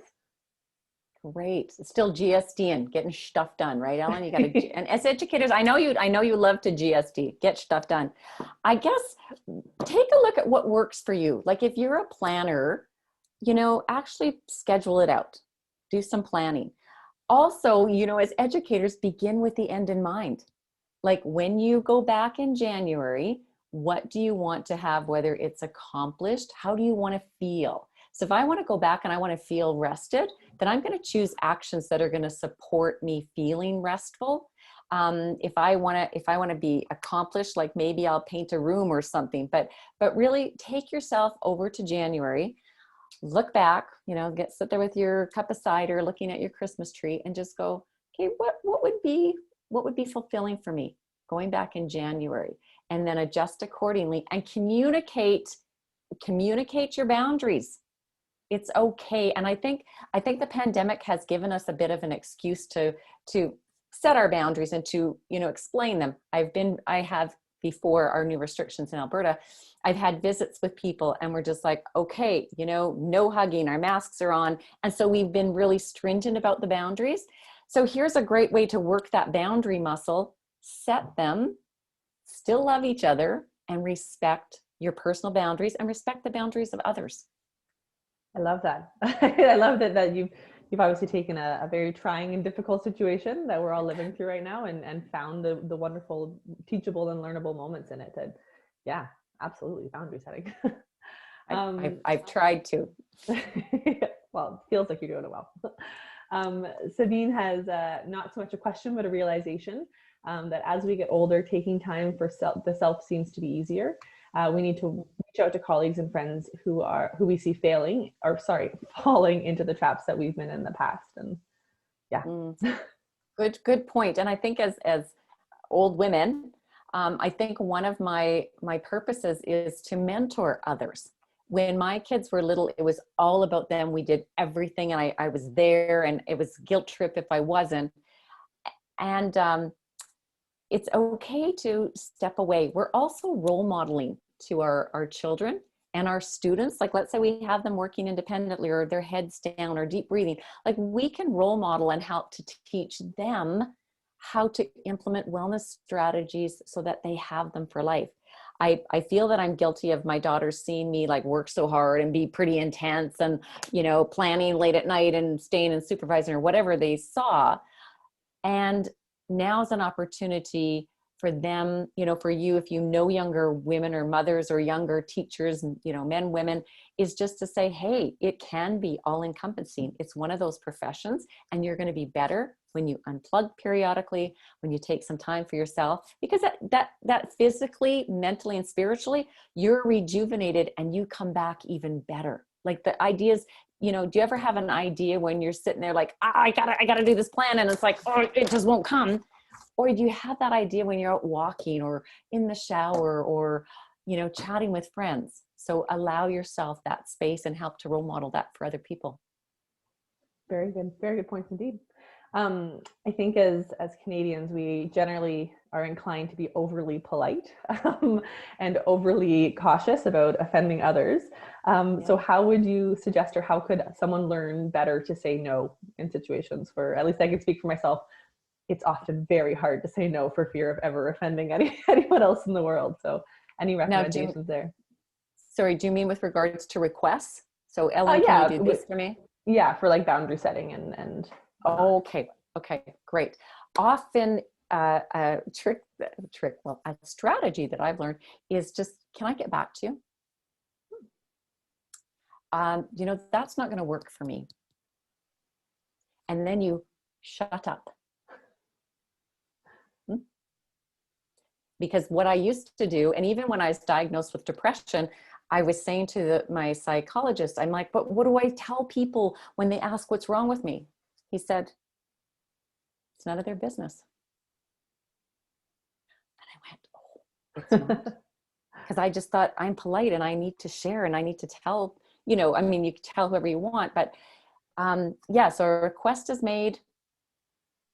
Great. Still GSD-ing, getting stuff done, right, Ellen? You got to, and as educators, I know you love to GSD, get stuff done. I guess take a look at what works for you. Like if you're a planner, actually schedule it out, do some planning. Also, as educators, begin with the end in mind. Like when you go back in January, what do you want to have, whether it's accomplished? How do you want to feel? So if I want to go back and I want to feel rested, then I'm going to choose actions that are going to support me feeling restful. If I want to be accomplished, like maybe I'll paint a room or something, but really take yourself over to January, look back, sit there with your cup of cider, looking at your Christmas tree and just go, okay, what would be fulfilling for me going back in January, and then adjust accordingly and communicate your boundaries. It's okay. And I think the pandemic has given us a bit of an excuse to set our boundaries and to, explain them. I have before our new restrictions in Alberta, I've had visits with people and we're just like, okay, no hugging, our masks are on. And so we've been really stringent about the boundaries. So here's a great way to work that boundary muscle, set them, still love each other, and respect your personal boundaries and respect the boundaries of others. I love that. I love that you've you've obviously taken a very trying and difficult situation that we're all living through right now, and found the wonderful teachable and learnable moments in it. And yeah, absolutely, boundary setting. I've tried to. Well, it feels like you're doing it well. Sabine has not so much a question, but a realization that as we get older, taking time for the self seems to be easier. We need to reach out to colleagues and friends who we see falling into the traps that we've been in the past. And yeah. Good point. And I think as old women, I think one of my purposes is to mentor others. When my kids were little, it was all about them. We did everything, and I was there, and it was guilt trip if I wasn't. And it's okay to step away. We're also role modeling to our children and our students. Like, let's say we have them working independently, or their heads down, or deep breathing. Like, we can role model and help to teach them how to implement wellness strategies so that they have them for life. I feel that I'm guilty of my daughters seeing me like work so hard and be pretty intense, and, you know, planning late at night and staying and supervising or whatever they saw. And now's an opportunity for them, you know, for you, if you know younger women or mothers or younger teachers, you know, men, women, is just to say, hey, it can be all encompassing. It's one of those professions, and you're going to be better when you unplug periodically, when you take some time for yourself, because that physically, mentally, and spiritually, you're rejuvenated and you come back even better. Like, the ideas, you know, do you ever have an idea when you're sitting there like, I gotta do this plan, and it's like, oh, it just won't come? Or do you have that idea when you're out walking or in the shower, or, you know, chatting with friends? So allow yourself that space and help to role model that for other people. Very good points indeed. I think as Canadians, we generally are inclined to be overly polite and overly cautious about offending others. So how would you suggest, or how could someone learn better to say no in situations where, at least I can speak for myself, it's often very hard to say no for fear of ever offending anyone else in the world. So any recommendations there? Sorry, do you mean with regards to requests? So Ellen, can you do this for me? Yeah, for like boundary setting and okay, great. Often a strategy that I've learned is just, can I get back to you? You know, that's not going to work for me. And then you shut up. Because what I used to do, and even when I was diagnosed with depression, I was saying to my psychologist, I'm like, but what do I tell people when they ask what's wrong with me? He said, it's none of their business. And I went, oh, it's not. Because I just thought, I'm polite and I need to share and I need to tell, you know, I mean, you can tell whoever you want, but yeah, so a request is made,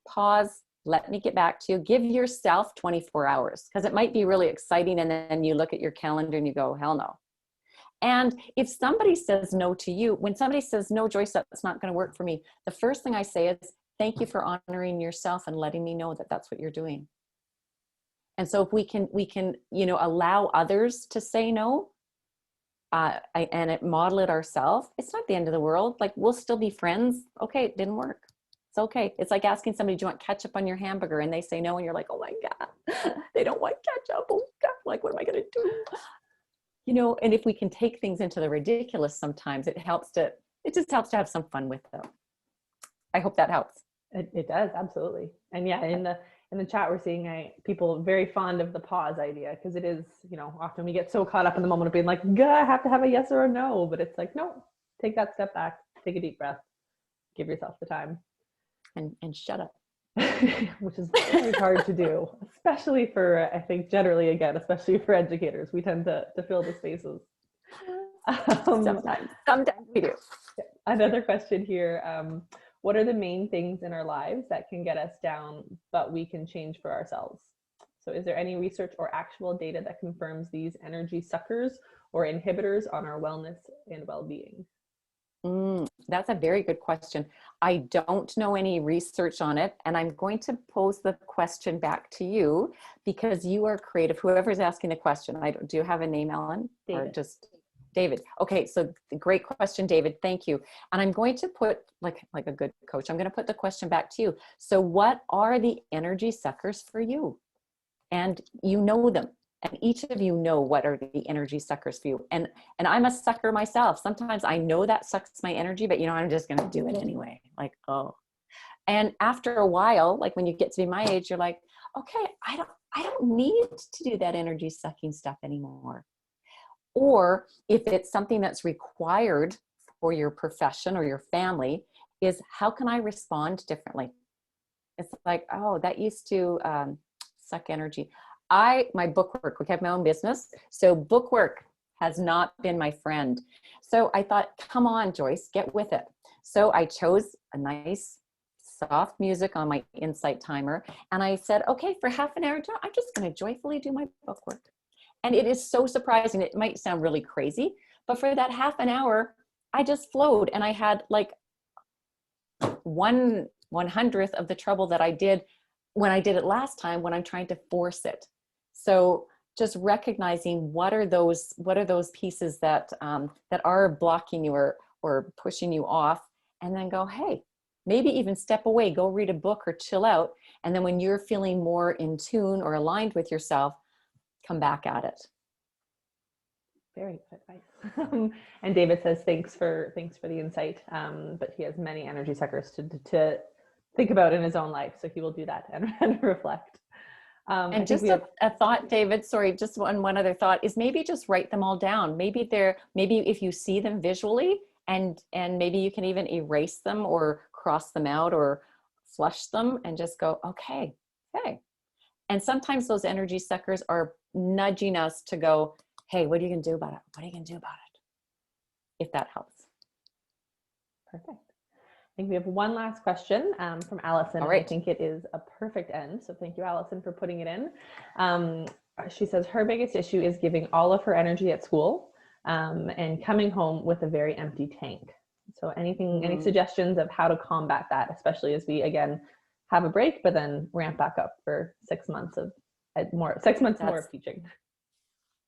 pause, let me get back to you. Give yourself 24 hours, because it might be really exciting, and then you look at your calendar and you go, hell no. And if somebody says no to you, when somebody says, no, Joyce, that's not going to work for me, the first thing I say is, thank you for honoring yourself and letting me know that that's what you're doing. And so if we can, you know, allow others to say no, and model it ourselves, it's not the end of the world. Like, we'll still be friends. Okay, it didn't work. It's okay. It's like asking somebody, do you want ketchup on your hamburger? And they say no, and you're like, oh my God, they don't want ketchup. Oh God, like, what am I going to do? You know, and if we can take things into the ridiculous, sometimes it just helps to have some fun with them. I hope that helps. It does, absolutely. And yeah, in the chat, we're seeing people very fond of the pause idea, because it is, you know, often we get so caught up in the moment of being like, I have to have a yes or a no, but it's like, no, take that step back, take a deep breath, give yourself the time. And shut up. Which is very hard to do, especially for, I think generally, again, especially for educators, we tend to fill the spaces. Sometimes we do. Another question here. What are the main things in our lives that can get us down, but we can change for ourselves? So is there any research or actual data that confirms these energy suckers or inhibitors on our wellness and well-being? That's a very good question. I don't know any research on it, and I'm going to pose the question back to you, because you are creative. Whoever's asking the question, do you have a name, Ellen? David. Or just David. Okay, so great question, David. Thank you. And I'm going to put, like a good coach, I'm going to put the question back to you. So what are the energy suckers for you? And you know them. And each of you know what are the energy suckers for you. And I'm a sucker myself. Sometimes I know that sucks my energy, but I'm just going to do it anyway. Like, oh. And after a while, like when you get to be my age, you're like, okay, I don't need to do that energy sucking stuff anymore. Or if it's something that's required for your profession or your family, is how can I respond differently? It's like, oh, that used to suck energy. My bookwork, we have my own business. So bookwork has not been my friend. So I thought, come on, Joyce, get with it. So I chose a nice soft music on my Insight timer. And I said, okay, for half an hour, I'm just going to joyfully do my bookwork. And it is so surprising. It might sound really crazy, but for that half an hour, I just flowed, and I had like 1/100th of the trouble that I did when I did it last time when I'm trying to force it. So just recognizing what are those pieces that that are blocking you or pushing you off, and then go, hey, maybe even step away, go read a book or chill out. And then when you're feeling more in tune or aligned with yourself, come back at it. Very good advice. And David says, thanks for the insight. But he has many energy suckers to think about in his own life. So he will do that and reflect. And just a thought, David, sorry, just one other thought is maybe just write them all down. Maybe if you see them visually and maybe you can even erase them or cross them out or flush them and just go, okay. And sometimes those energy suckers are nudging us to go, hey, what are you going to do about it? What are you going to do about it? If that helps. Perfect. I think we have one last question from Allison. All right. I think it is a perfect end. So thank you, Allison, for putting it in. She says her biggest issue is giving all of her energy at school and coming home with a very empty tank. So any suggestions of how to combat that, especially as we, again, have a break, but then ramp back up for 6 months more of teaching?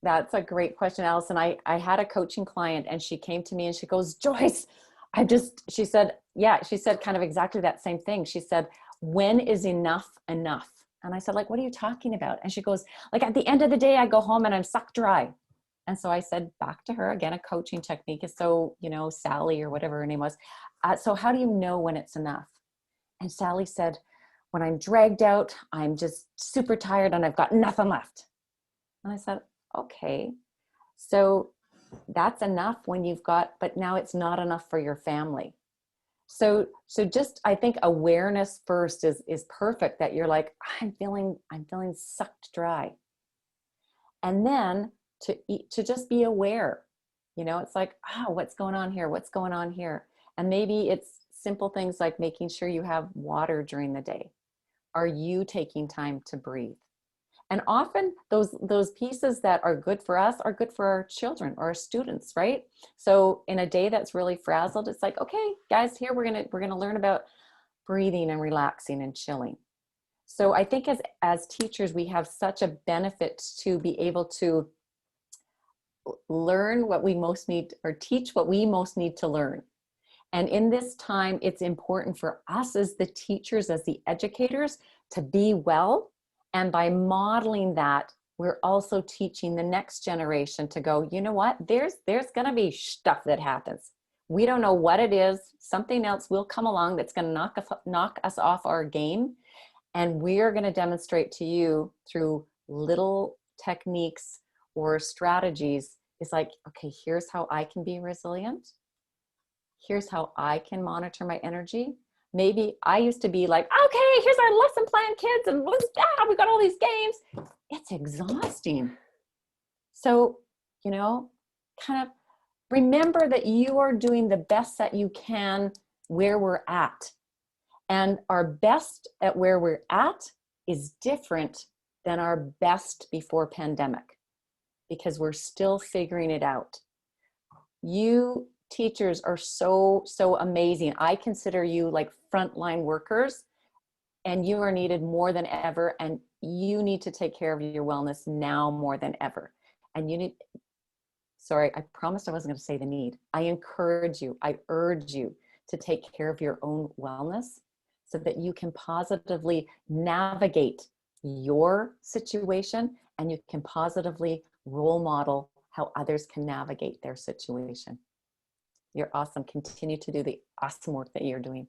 That's a great question, Allison. I had a coaching client and she came to me and she goes, Joyce, she said kind of exactly that same thing. She said, when is enough enough? And I said, like, what are you talking about? And she goes, like, at the end of the day, I go home and I'm sucked dry. And so I said back to her, again, a coaching technique is so, Sally or whatever her name was. So how do you know when it's enough? And Sally said, when I'm dragged out, I'm just super tired and I've got nothing left. And I said, okay, so that's enough when you've got, but now it's not enough for your family. So just, I think awareness first is perfect, that you're like, I'm feeling sucked dry. And then to just be aware, it's like, what's going on here? What's going on here? And maybe it's simple things like making sure you have water during the day. Are you taking time to breathe? And often those pieces that are good for us are good for our children or our students, right? So in a day that's really frazzled, it's like, okay, guys, here we're gonna learn about breathing and relaxing and chilling. So I think as teachers, we have such a benefit to be able to learn what we most need, or teach what we most need to learn. And in this time, it's important for us as the teachers, as the educators, to be well. And by modeling that, we're also teaching the next generation to go, you know what, there's going to be stuff that happens. We don't know what it is. Something else will come along that's going to knock us off our game. And we're going to demonstrate to you through little techniques or strategies. It's like, okay, here's how I can be resilient. Here's how I can monitor my energy. Maybe I used to be like, okay, here's our lesson plan, kids, and we got all these games. It's exhausting. So, kind of remember that you are doing the best that you can where we're at. And our best at where we're at is different than our best before pandemic, because we're still figuring it out. You teachers are so amazing. I consider you like frontline workers, and you are needed more than ever, and you need to take care of your wellness now more than ever. And you need, sorry, I promised I wasn't going to say the need. I encourage you, I urge you to take care of your own wellness so that you can positively navigate your situation and you can positively role model how others can navigate their situation. You're awesome. Continue to do the awesome work that you're doing.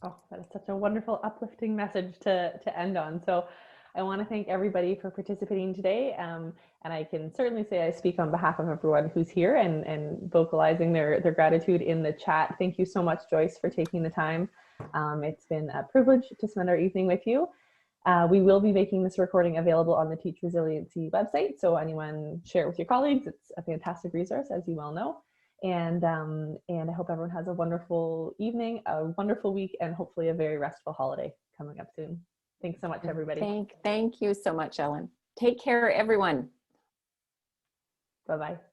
Oh, that is such a wonderful, uplifting message to end on. So I want to thank everybody for participating today. And I can certainly say I speak on behalf of everyone who's here and vocalizing their gratitude in the chat. Thank you so much, Joyce, for taking the time. It's been a privilege to spend our evening with you. We will be making this recording available on the Teach Resiliency website. So anyone share it with your colleagues. It's a fantastic resource, as you well know. And I hope everyone has a wonderful evening, a wonderful week, and hopefully a very restful holiday coming up soon. Thanks so much, everybody. Thank you so much, Ellen. Take care, everyone. Bye-bye.